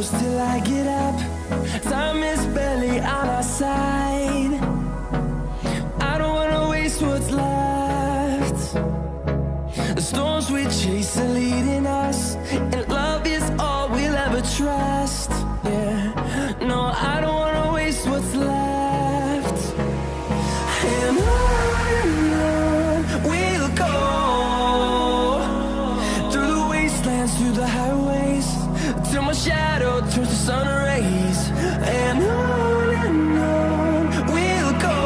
shadows till I get up. Time is barely on our side. I don't wanna waste what's left. The storms we chase are leading us, and love is all we'll ever trust. Yeah, no, I don't wanna waste what's left. And on we'll go, through the wastelands, through the highways, till my shadow turns to sun rays. And on we'll go,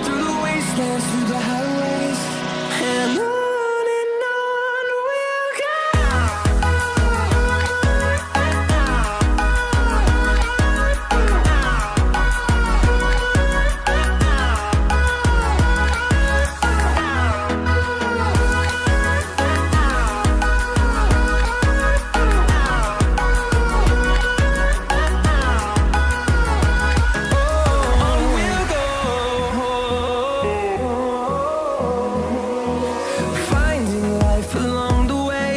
through the wastelands, through the highways, and on we'll go. Finding life along the way,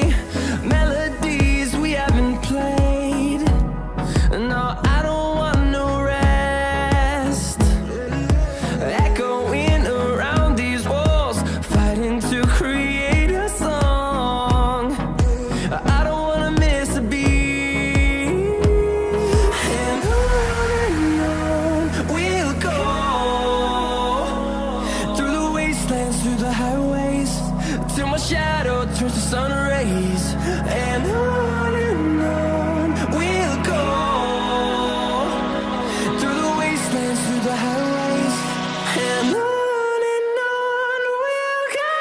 melodies we haven't played. No, I don't want no rest. Echoing around these walls, fighting to create a song. I don't wanna miss a beat. And on we'll go, through the wastelands, through the highways, till my shadow turns to sun rays. And on we'll go, through the wastelands, through the highways, and on we'll go.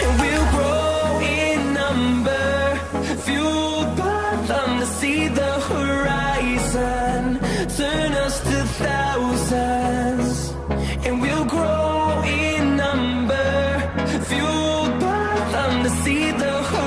And we'll grow in number, fueled by them to see the horizon, turn us to thousands. And we'll grow in number, fueled by them to see the horizon.